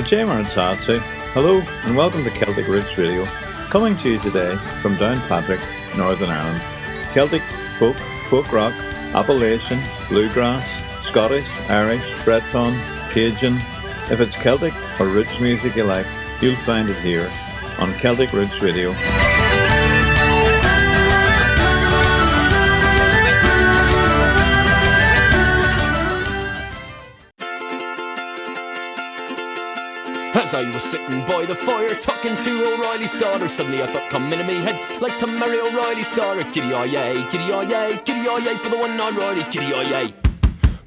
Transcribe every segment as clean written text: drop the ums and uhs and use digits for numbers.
Jammer and Tatsu. Hello and welcome to Celtic Roots Radio, coming to you today from Downpatrick, Northern Ireland. Celtic, folk rock, Appalachian, bluegrass, Scottish, Irish, Breton, Cajun. If it's Celtic or roots music you like, you'll find it here on Celtic Roots Radio. As I was sitting by the fire talking to O'Reilly's daughter, suddenly I thought coming in me head like to marry O'Reilly's daughter. Giddy-oh-yay, giddy-oh-yay, giddy-oh-yay for the one O'Reilly, giddy-oh-yay.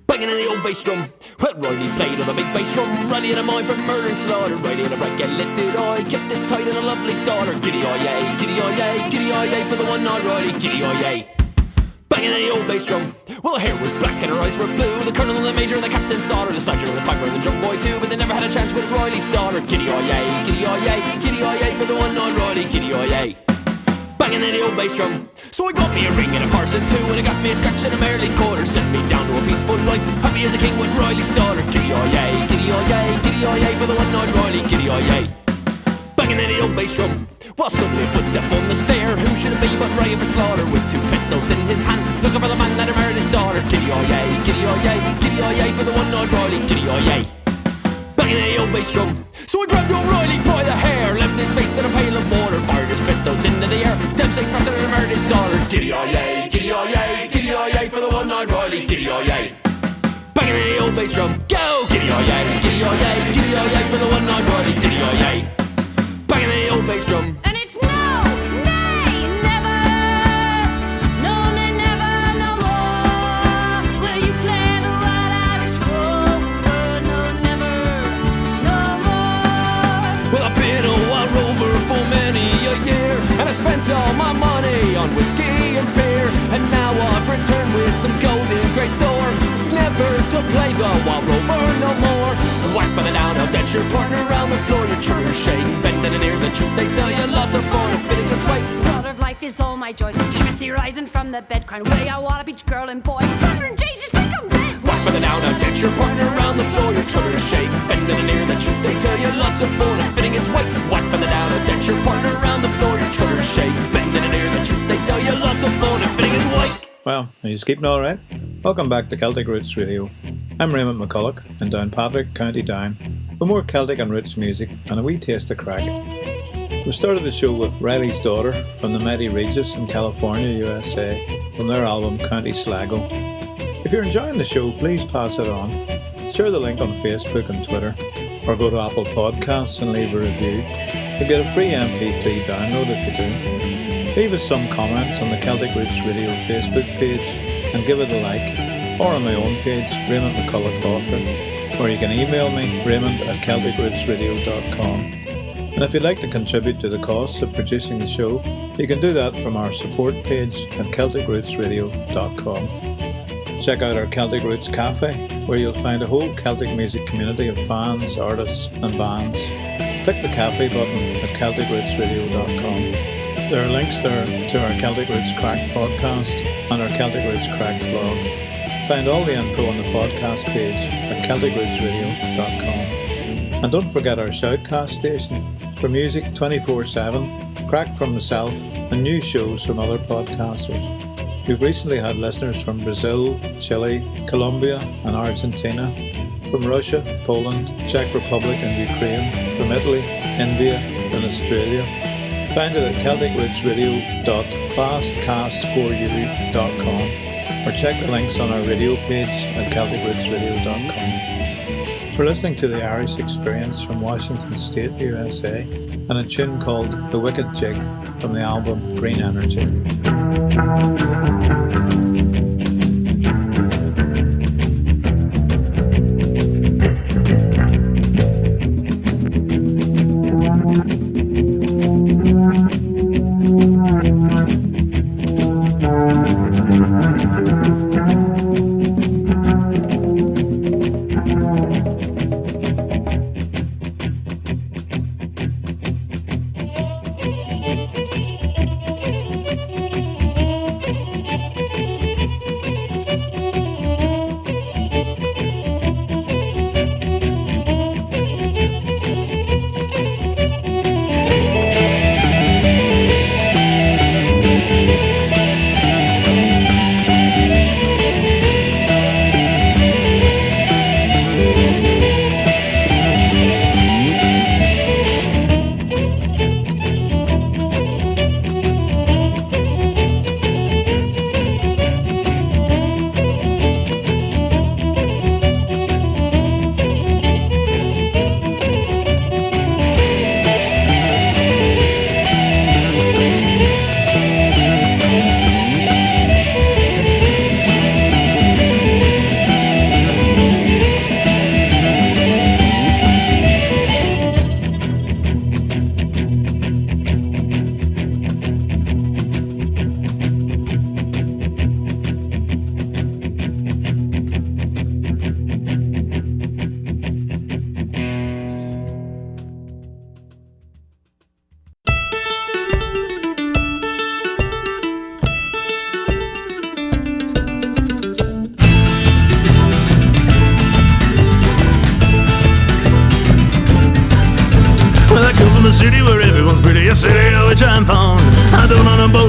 Banging in the old bass drum, well, Reilly played on a big bass drum. Reilly had a mind for murder and slaughter. Reilly had a bright get-lifted eye, kept it tight and a lovely daughter. Giddy-oh-yay, giddy-oh-yay, giddy-oh-yay for the one O'Reilly, giddy-oh-yay. Banging in the old bass drum, well, her hair was black and her eyes were blue. The colonel and the major and the captain saw her, the sergeant and the piper and the drum boy too. But they never had a chance with Reilly's daughter. Giddy-oh-yay, giddy-oh-yay, giddy-oh-yay for the one O'Reilly, giddy-oh-yay. Banging in the old bass drum, so I got me a ring and a parson too, and I got me a scratch and a merely quarter. Sent me down to a peaceful life, happy as a king with Reilly's daughter. Giddy-oh-yay, giddy-oh-yay, giddy-oh-yay for the one O'Reilly, giddy-oh-yay. Banging in the old bass drum, well, suddenly a footstep on the stair. Who should it be but Ray for slaughter, with two pistols in his hand, looking for the man that had murdered his daughter. Giddy-oh-yay, giddy-oh-yay, giddy-oh-yay for the one O'Reilly, giddy-oh-yay. Banging in the old bass drum, so I grabbed O'Reilly by the hair, left his face to the pail of water, fired his pistols into the air. Dempsey faster than murdered his daughter. Giddy-oh-yay, giddy-oh-yay, giddy-oh-yay for the one O'Reilly, giddy-oh-yay. Banging in the old bass drum, go! Giddy-oh-yay, giddy-oh-yay, giddy-oh-yay for the one O'Reilly, giddy-oh-yay. Banging in the old bass drum, and it's no, nay, never, no, nay, never, no more. Will you play the wild Irish rover? No, never, no more. well, I've been a wild rover for many a year, and I spent all my money on whiskey and beer, and now I've returned with some gold in great store, never to play the wild rover no more. Whack by the down, I'll dent your partner around the floor. Your true shaking, bending and hear the truth. They tell you lots of fun, fitting its right. God of life is all my joys. Timothy rising from the bed, crying, "Way I wanna beach girl and boy." Thunder and Jesus, think I'm dead. Whack by the down, I'll dent your partner around the floor. Your true shaking, bending and hear the truth. They tell you lots of fun, fitting its right. Whack by the down, I'll dent your partner around the floor. Your true shaking, bending and hear the truth. They tell you lots of fun, fitting its right. Well, are you keeping all right? Welcome back to Celtic Roots Radio. I'm Raymond McCullough in Downpatrick, County Down, for more Celtic and roots music and a wee taste of crack. We started the show with Reilly's Daughter from the mighty Regis in California, USA, from their album County Sligo. If you're enjoying the show, please pass it on. Share the link on Facebook and Twitter, or go to Apple Podcasts and leave a review. You'll get a free MP3 download if you do. Leave us some comments on the Celtic Roots Radio Facebook page and give it a like, or on my own page, Raymond McCullough Author, or you can email me, raymond@celticrootsradio.com. And if you'd like to contribute to the costs of producing the show, you can do that from our support page at celticrootsradio.com. Check out our Celtic Roots Cafe, where you'll find a whole Celtic music community of fans, artists and bands. Click the cafe button at celticrootsradio.com. There are links there to our Celtic Roots Crack podcast and our Celtic Roots Crack blog. Find all the info on the podcast page at celticrootsradio.com. And don't forget our Shoutcast station for music 24/7, crack from myself and new shows from other podcasters. We've recently had listeners from Brazil, Chile, Colombia and Argentina, from Russia, Poland, Czech Republic and Ukraine, from Italy, India and Australia. Find it at celticrootsradio.fastcast4u.com or check the links on our radio page at celticrootsradio.com. We're listening to the Irish Experience from Washington State, USA, and a tune called The Wicked Jig from the album Green Energy.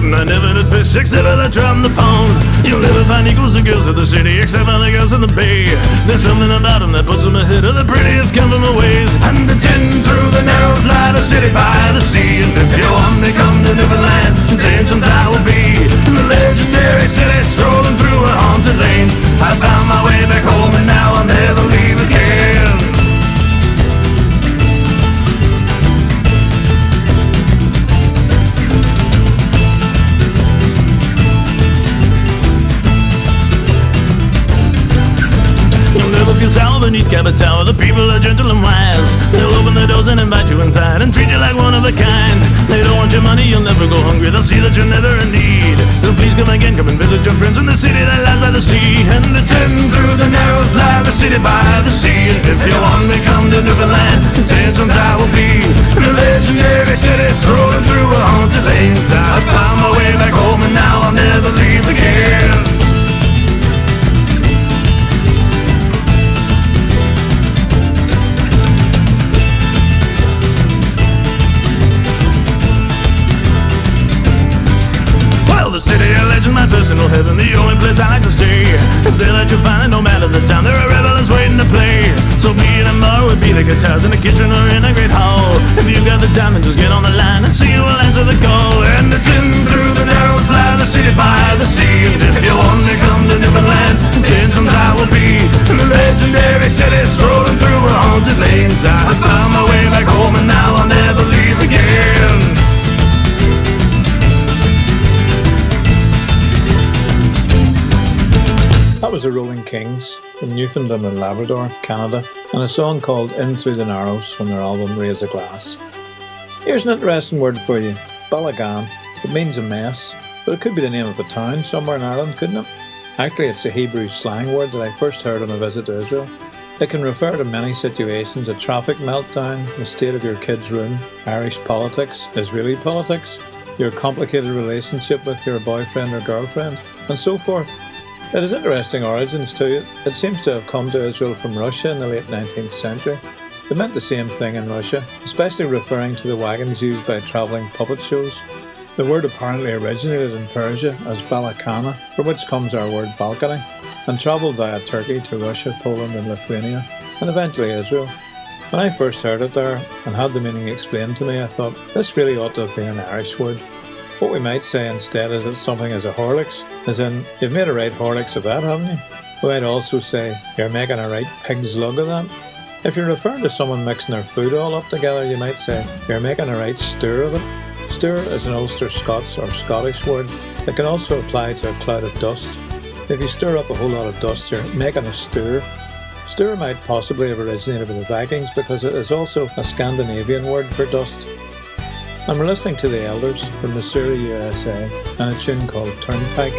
And I never did fish except for the drum the pond. You'll never find equals to girls of the city except for the girls in the bay. There's something about them that puts them ahead of the prettiest come from the ways. And the 10 through the narrows lie the city by the sea. And if you want me, come to Newfoundland, in St. John's I will be. In the legendary city, strolling through a haunted lane. I found my way back home and now I'll never leave again. South beneath Cabot Tower, the people are gentle and wise. They'll open their doors and invite you inside and treat you like one of a kind. They don't want your money, you'll never go hungry. They'll see that you're never in need. So please come again, come and visit your friends in the city that lies by the sea. And the 10 through the narrows lie the city by the sea. And if you want me, come to Newfoundland, in St. John's I will be. In the legendary city, strolling through a haunted lanes. I found my way back home and now I'll never leave again. The city of legend, my personal heaven, the only place I like to stay. It's there that you find it no matter the time. There are revelers waiting to play. So be it a bar would be the guitars in the kitchen or in a great hall. If you've got the time, then just get on the line and see who will answer the call. And the 10 through the narrows lie the city by the sea. And if you want me, come to Newfoundland, in St. John's I will be. In the legendary city, strolling through a haunted lanes. I found my way back home and now I'll never leave again. That was the Rolling Kings from Newfoundland and Labrador, Canada, and a song called In Through the Narrows from their album Raise a Glass. Here's an interesting word for you, Balagan. It means a mess, but it could be the name of a town somewhere in Ireland, couldn't it? Actually, it's a Hebrew slang word that I first heard on a visit to Israel. It can refer to many situations: a traffic meltdown, the state of your kid's room, Irish politics, Israeli politics, your complicated relationship with your boyfriend or girlfriend, and so forth. It has interesting origins too. It seems to have come to Israel from Russia in the late 19th century. It meant the same thing in Russia, especially referring to the wagons used by travelling puppet shows. The word apparently originated in Persia as balakana, from which comes our word balcony, and travelled via Turkey to Russia, Poland and Lithuania, and eventually Israel. When I first heard it there and had the meaning explained to me, I thought this really ought to have been an Irish word. What we might say instead is that something is a Horlicks, as in, you've made a right Horlicks of that, haven't you? We might also say, you're making a right pig's lug of that. If you're referring to someone mixing their food all up together, you might say, you're making a right stir of it. Stir is an Ulster Scots or Scottish word. It can also apply to a cloud of dust. If you stir up a whole lot of dust, you're making a stir. Stir might possibly have originated with the Vikings because it is also a Scandinavian word for dust. And we're listening to The Elders from Missouri, USA, and a tune called Turnpike.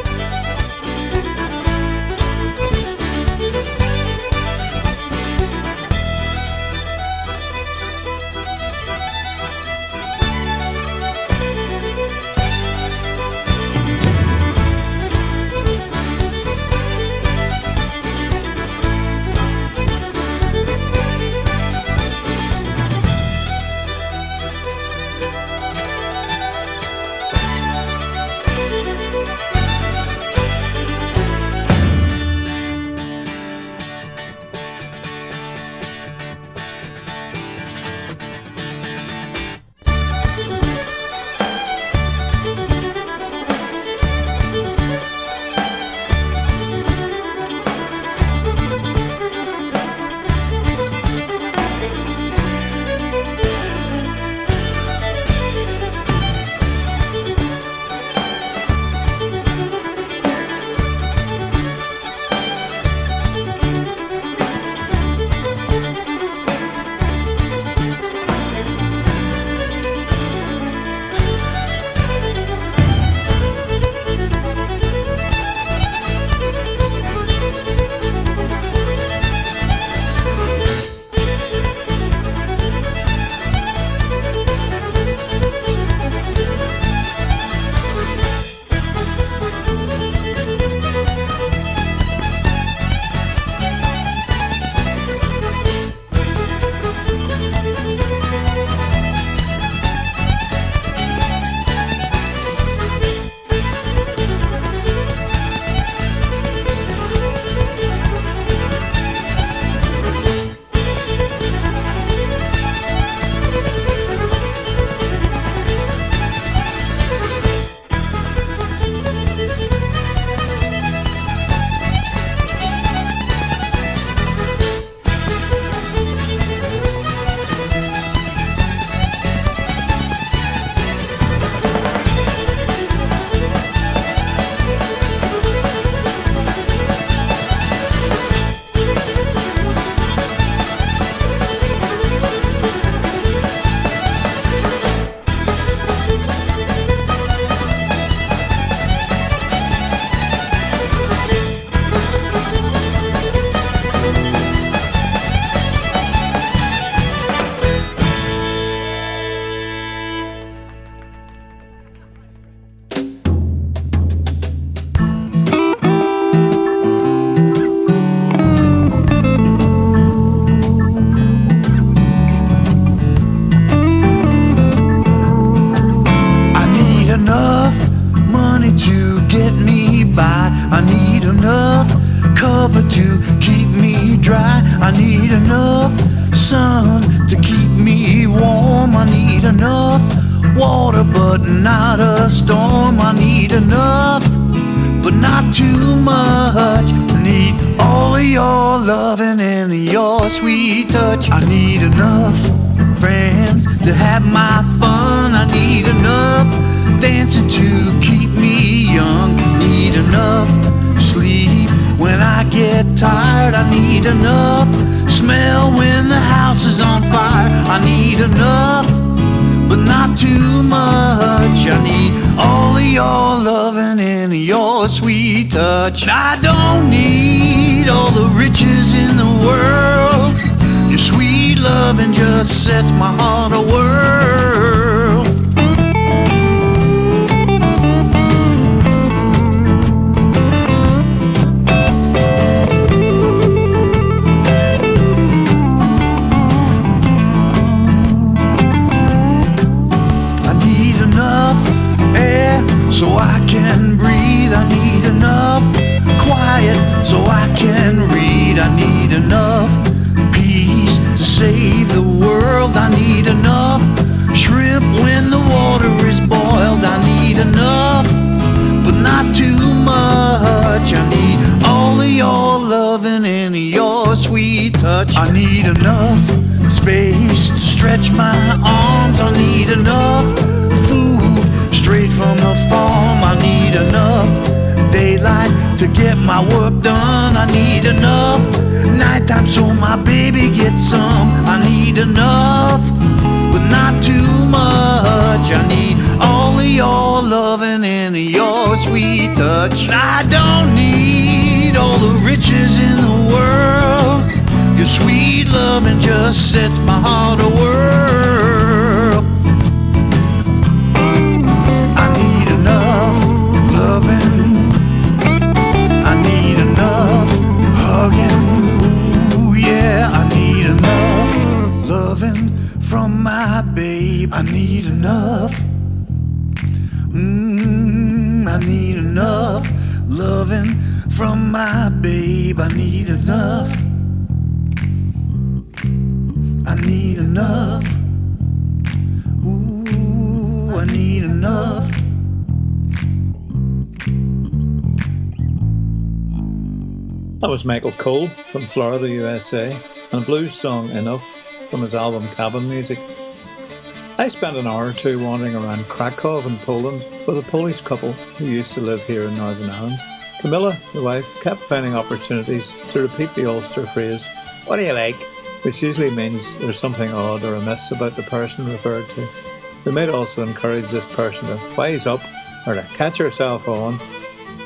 to get me by. I need enough cover to keep me dry. I need enough sun to keep me warm. I need enough water but not a storm. I need enough but not too much. I need all of your loving and your sweet touch. I need enough friends to have my fun. I need enough dancing to keep me young. Need enough sleep when I get tired. I need enough smell when the house is on fire. I need enough but not too much. I need all of your loving and your sweet touch. I don't need all the riches in the world. Your sweet loving just sets my heart a whirl. So I can breathe. I need enough quiet so I can read. I need enough peace to save the world. I need enough shrimp when the water is boiled. I need enough but not too much. I need all of your loving and your sweet touch. I need enough space to stretch my arms. I need enough food straight from the farm. I need enough daylight to get my work done. I need enough nighttime so my baby gets some. I need enough but not too much. I need all of your loving and your sweet touch. I don't need all the riches in the world. Your sweet loving just sets my heart a whirl. I need enough loving. I need enough hugging. Ooh, yeah, I need enough loving from my babe. I need enough. I need enough loving from my babe. I need enough. I need enough. Ooh, I need enough. That was Michael Cole from Florida, USA, and a blues song, Enough, from his album Cabin Music. I spent an hour or two wandering around Krakow in Poland with a Polish couple who used to live here in Northern Ireland. Camilla, the wife, kept finding opportunities to repeat the Ulster phrase, "What do you like?" which usually means there's something odd or amiss about the person referred to. We might also encourage this person to wise up or to catch herself on.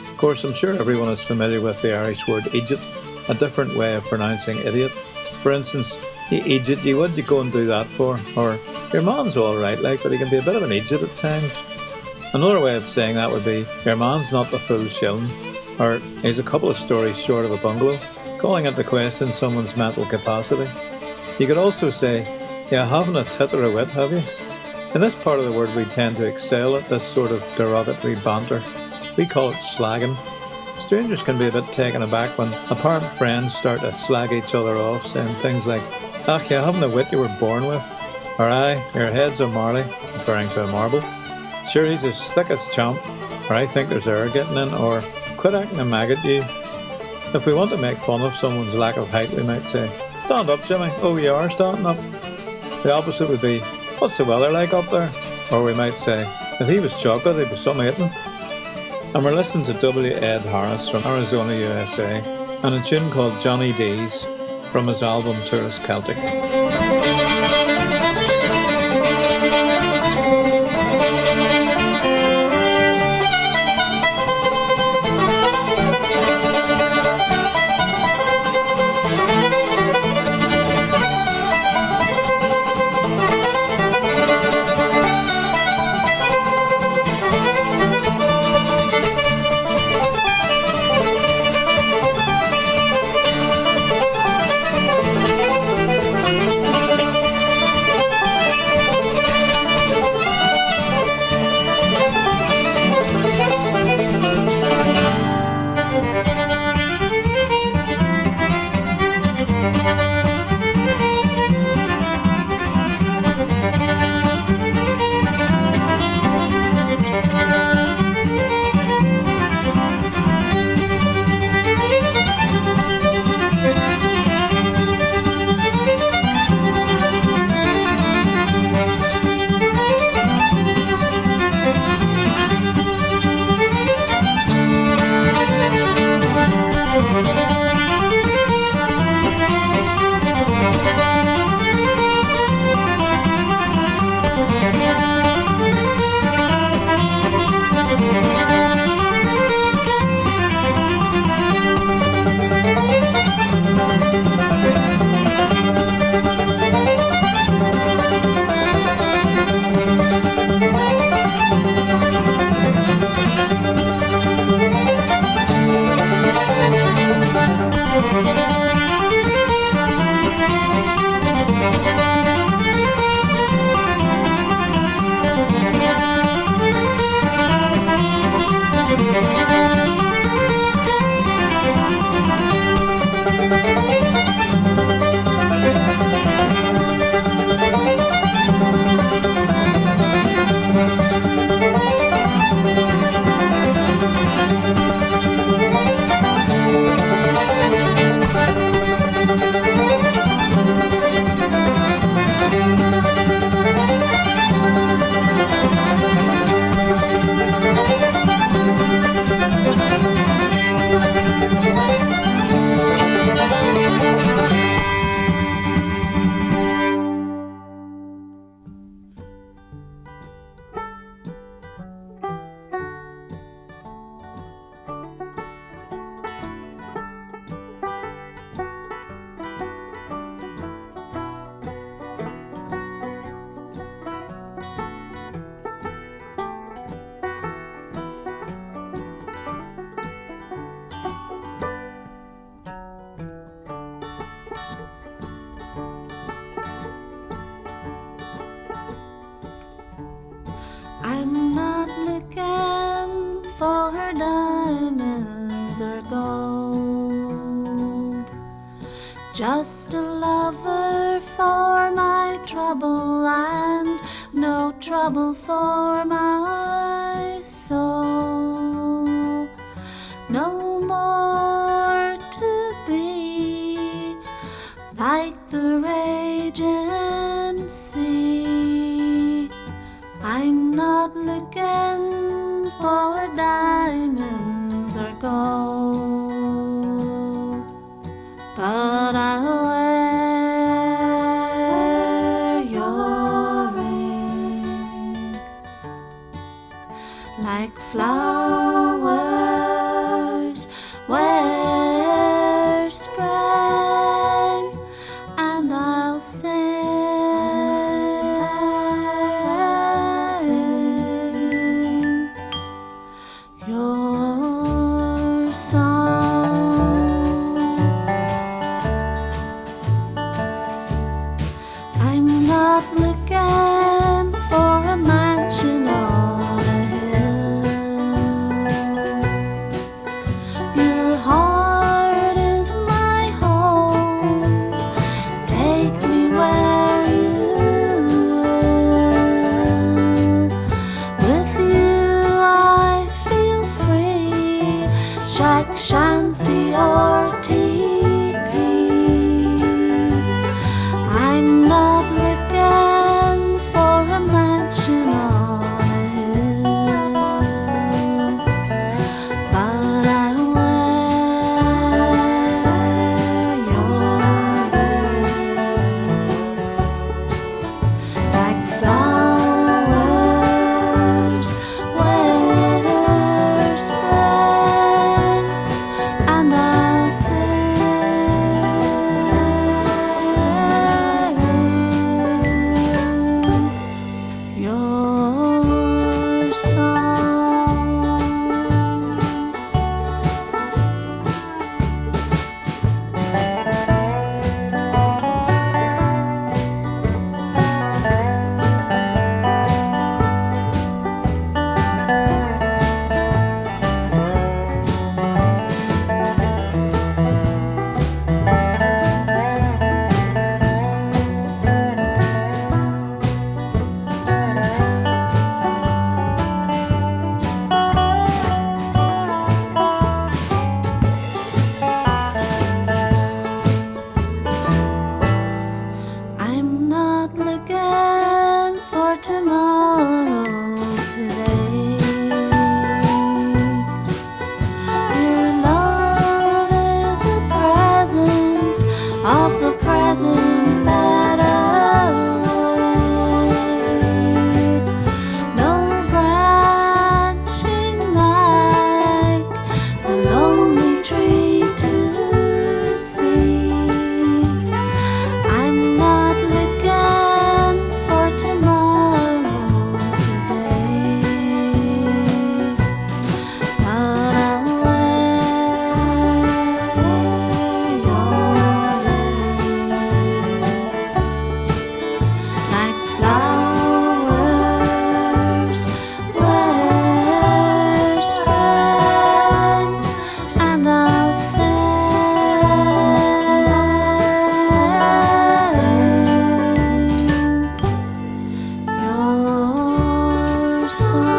Of course, I'm sure everyone is familiar with the Irish word idiot, a different way of pronouncing idiot. For instance, "You idiot, you what you go and do that for?" Or, "Your man's alright, like, but he can be a bit of an idiot at times." Another way of saying that would be, "Your man's not the full shilling," or "He's a couple of stories short of a bungalow," calling into question someone's mental capacity. You could also say, "You haven't a tit or a wit, have you?" In this part of the world we tend to excel at this sort of derogatory banter. We call it slagging. Strangers can be a bit taken aback when apparent friends start to slag each other off, saying things like, "Ach, you haven't a wit you were born with," or "Aye, your head's a marley," referring to a marble. "Sure, he's as thick as champ," or "I think there's air getting in," or "Quit acting a maggot, you." If we want to make fun of someone's lack of height, we might say, "Stand up, Jimmy." "Oh, you are standing up." The opposite would be, "What's the weather like up there?" Or we might say, "If he was chocolate, he'd be some eating." And we're listening to W. Ed Harris from Arizona, USA, and a tune called Johnny D's from his album Tourist Celtic. diamonds are gold. Just a lover for my trouble and no trouble for my soul. No more to be like the raging sea. I'm not looking for diamonds or gold, but I'll wear your ring like flowers wear spring, and I'll sing your song. I'm not looking for a mansion on a hill. Your heart is my home. Take me where you will. With you I feel free, shack, shanty or teepee. I'm not looking for a mansion on a hill, but I'll wear your ring like flowers wear spring, and I'll sing your song. I'm not looking for tomorrow today. Your love is a present of the present better way. No branching like the lonely tree to see. I'm not looking for tomorrow today, but I'll wear your ring like flowers wear spring, and I'll sing your song.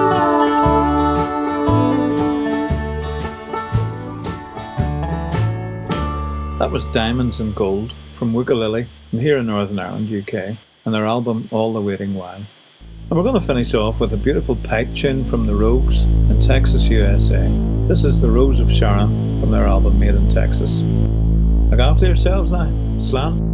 That was Diamonds and Gold from Wookalily from here in Northern Ireland, UK, and their album All the Waiting While. And we're going to finish off with a beautiful pipe tune from the Rogues in Texas, USA. This is The Rose of Sharon from their album Made in Texas. Look after yourselves now. Slam.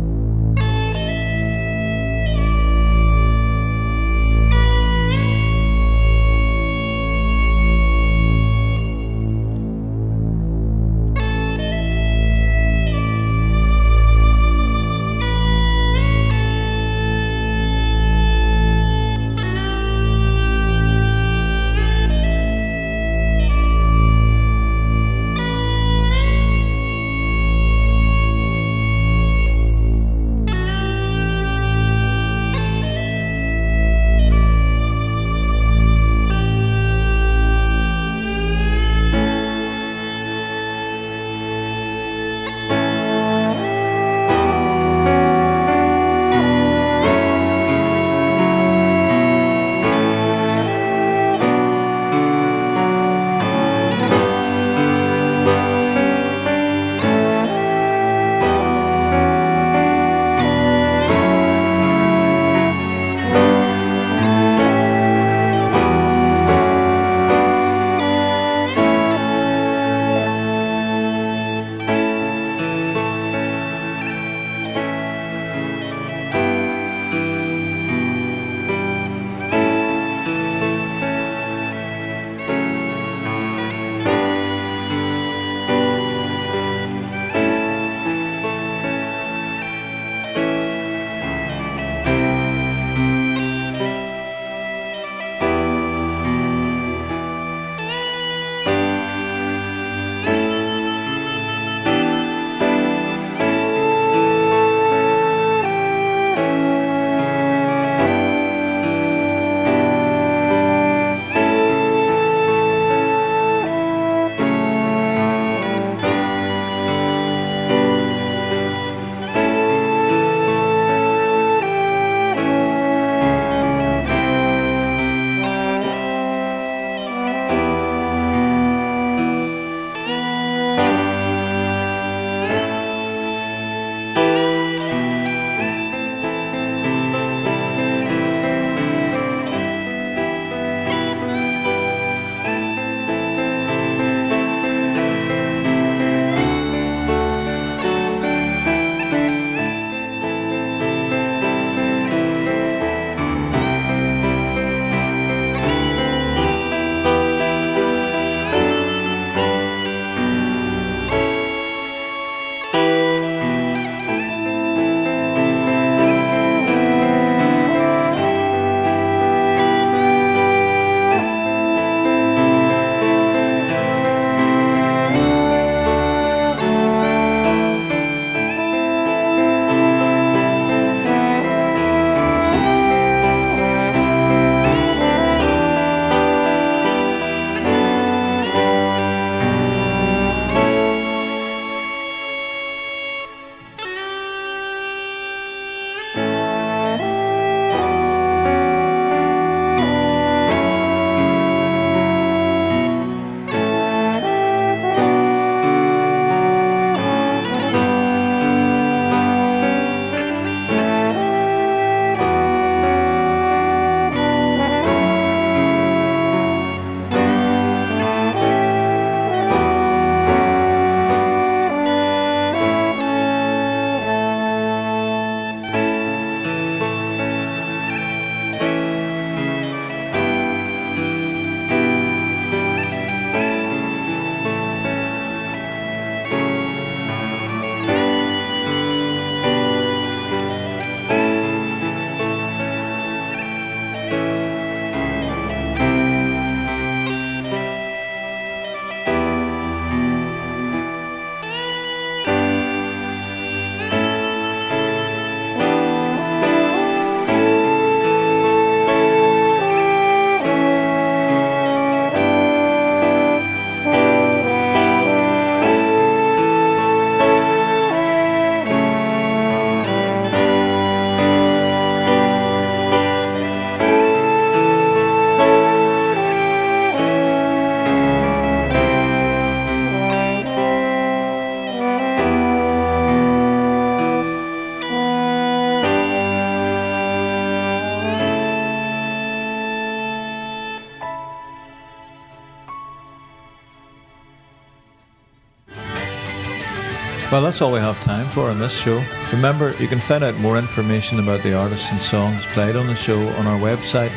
Well, that's all we have time for on this show. Remember, you can find out more information about the artists and songs played on the show on our website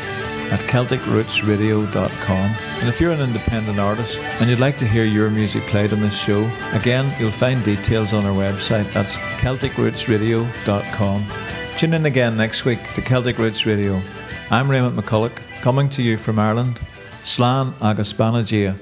at celticrootsradio.com. And if you're an independent artist and you'd like to hear your music played on this show, again, you'll find details on our website. That's celticrootsradio.com. Tune in again next week to Celtic Roots Radio. I'm Raymond McCullough, coming to you from Ireland. Slán agus Banagia.